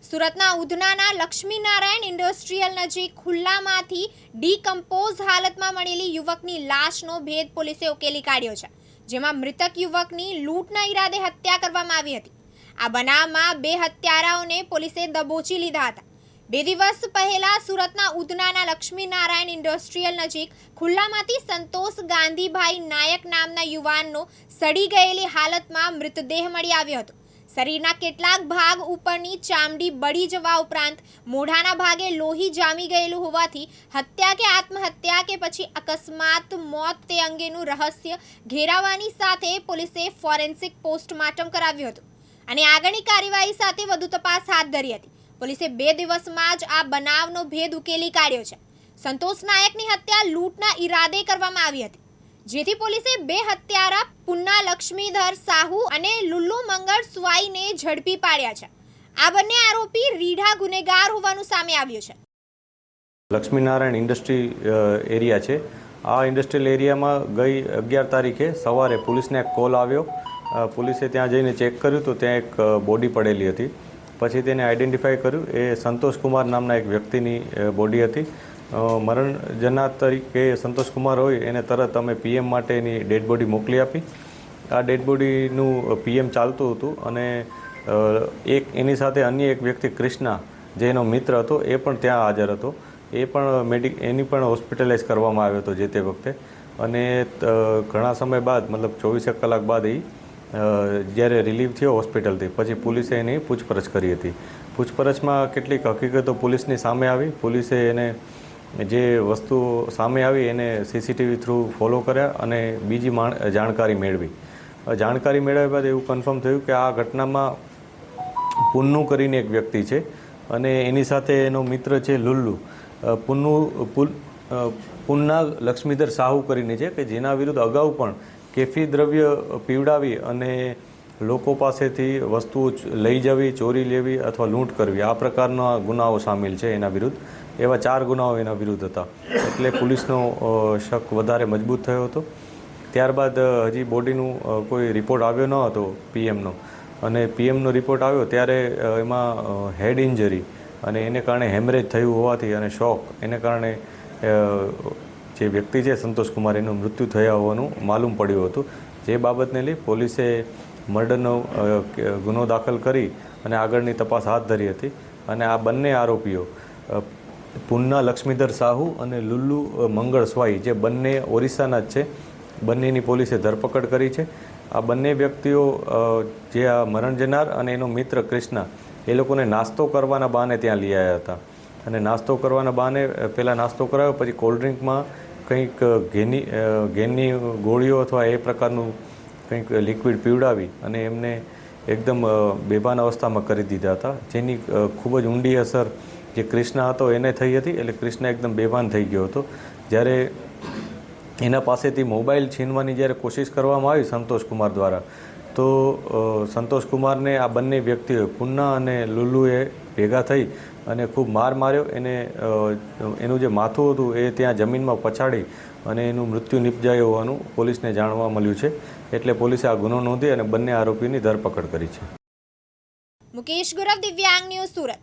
સુરતના ઉધનાના લક્ષ્મીનારાયણ ઇન્ડસ્ટ્રીયલ નજીક ખુલ્લામાંથી ડીકમ્પોઝ હાલતમાં મળેલી યુવકની લાશનો ભેદ પોલીસે ઉકેલી કાઢ્યો છે, જેમાં મૃતક યુવકની લૂંટના ઈરાદે હત્યા કરવામાં આવી હતી। આ બનાવમાં બે હત્યારાઓને પોલીસે દબોચી લીધા હતા। 2 દિવસ પહેલા સુરતના ઉધનાના લક્ષ્મીનારાયણ ઇન્ડસ્ટ્રીયલ નજીક ખુલ્લામાંથી સંતોષ ગાંધીભાઈ નાયક નામના યુવાનનો સડી ગયેલી હાલતમાં મૃતદેહ મળી આવ્યો હતો। શરીરના કેટલાક ભાગ ઉપરની ચામડી બળી જવા ઉપરાંત મોઢાના ભાગે લોહી જામી ગયેલું હોવાથી હત્યા કે આત્મહત્યા કે પછી અકસ્માત મોત તે અંગેનું રહસ્ય ઘેરાવાની સાથે પોલીસે ફોરેન્સિક પોસ્ટમોર્ટમ કરાવ્યું હતું અને આગળની કાર્યવાહી સાથે વધુ તપાસ હાથ ધરી હતી। પોલીસે 2 દિવસમાં જ આ બનાવનો ભેદ ઉકેલી કાઢ્યો છે। સંતોષ નાયકની હત્યા લૂંટના ઈરાદે કરવામાં આવી હતી, જેથી પોલીસે બે હત્યારા પુન્ના લક્ષ્મીધર સાહુ અને લુલ્લુ મંગળ સ્વાઈને ઝડપી પાડ્યા છે। આ બંને આરોપી રીઢા ગુનેગાર હોવાનું સામે આવ્યું છે। લક્ષ્મીનારાયણ ઇન્ડસ્ટ્રી એરિયા છે। આ ઇન્ડસ્ટ્રીયલ એરિયામાં ગઈ 11 તારીખે સવારે પોલીસને એક કોલ આવ્યો। પોલીસે ત્યાં જઈને ચેક કર્યું તો ત્યાં એક બોડી પડેલી હતી। પછી તેને આઈડેન્ટિફાઈ કર્યું, એ સંતોષ કુમાર નામના એક વ્યક્તિની બોડી હતી। મરણ જનાર તરીકે સંતોષ કુમાર હોય એને તરત અમે પીએમ માટેની ડેડ બોડી મોકલી આપી। આ ડેડ બોડીનું પીએમ ચાલતું હતું અને એની સાથે અન્ય એક વ્યક્તિ કૃષ્ણા જે એનો મિત્ર હતો એ પણ ત્યાં હાજર હતો। એ પણ એની પણ હોસ્પિટલાઇઝ કરવામાં આવ્યો હતો જે તે વખતે। અને ઘણા સમય બાદ મતલબ 24 કલાક બાદ એ જ્યારે રિલીવ થયો હોસ્પિટલથી પછી પોલીસે એની પૂછપરછ કરી હતી। પૂછપરછમાં કેટલીક હકીકતો પોલીસની સામે આવી। પોલીસે એને જે વસ્તુ સામે આવી એને સીસીટીવી થ્રુ ફોલો કર્યા અને બીજી જાણકારી મેળવી। જાણકારી મેળવ્યા બાદ એવું કન્ફર્મ થયું કે આ ઘટનામાં પુન્નુ કરીને એક વ્યક્તિ છે અને એની સાથે એનો મિત્ર છે લુલ્લુ। પુન્ના લક્ષ્મીધર સાહુ કરીને છે કે જેના વિરુદ્ધ અગાઉ પણ કેફી દ્રવ્ય પીવડાવી અને લોકો પાસેથી વસ્તુઓ લઈ જવી, ચોરી લેવી અથવા લૂંટ કરવી આ પ્રકારના ગુનાઓ સામેલ છે એના વિરુદ્ધ। એવા 4 ગુનાઓ એના વિરુદ્ધ હતા, એટલે પોલીસનો શક વધારે મજબૂત થયો હતો। ત્યારબાદ હજી બોડીનું કોઈ રિપોર્ટ આવ્યો ન હતો પીએમનો, અને પીએમનો રિપોર્ટ આવ્યો ત્યારે એમાં હેડ ઇન્જરી અને એને કારણે હેમરેજ થયું હોવાથી અને શોક એને કારણે જે વ્યક્તિ છે સંતોષ કુમાર એનું મૃત્યુ થયા હોવાનું માલુમ પડ્યું હતું। જે બાબતને લઈ પોલીસે મર્ડરનો ગુનો દાખલ કરી અને આગળની તપાસ હાથ ધરી હતી અને આ બંને આરોપીઓ પુન્ના લક્ષ્મીધર સાહુ અને લુલ્લુ મંગળ સ્વાઈ જે બંને ઓરિસ્સાના જ છે, બંનેની પોલીસે ધરપકડ કરી છે। આ બંને વ્યક્તિઓ જે આ મરણ જનાર અને એનો મિત્ર કૃષ્ણા એ લોકોને નાસ્તો કરવાના બહાને ત્યાં લઈ આવ્યા હતા અને નાસ્તો કરવાના બહાને પહેલાં નાસ્તો કરાવ્યો, પછી કોલ્ડ ડ્રિંકમાં કંઈક ઘેનની ગોળીઓ અથવા એ પ્રકારનું કંઈક લિક્વિડ પીવડાવી અને એમને એકદમ બેભાન અવસ્થામાં કરી દીધા હતા, જેની ખૂબ જ ઊંડી અસર જે કૃષ્ણા હતો એને થઈ હતી। એટલે કૃષ્ણા એકદમ બેભાન થઈ ગયો હતો। જ્યારે એના પાસેથી મોબાઈલ છીનવાની જ્યારે કોશિશ કરવામાં આવી સંતોષ કુમાર દ્વારા, તો સંતોષ કુમારને આ બંને વ્યક્તિઓએ પુન્ના અને લુલ્લુએ ભેગા થઈ અને ખૂબ માર માર્યો। એનું જે માથું હતું એ ત્યાં જમીનમાં પછાડી અને એનું મૃત્યુ નિપજાયું હોવાનું પોલીસને જાણવા મળ્યું છે। એટલે પોલીસે આ ગુનો નોંધી અને બંને આરોપીની ધરપકડ કરી છે। મુકેશ ગુરવ, દિવ્યાંગ ન્યૂઝ, સુરત।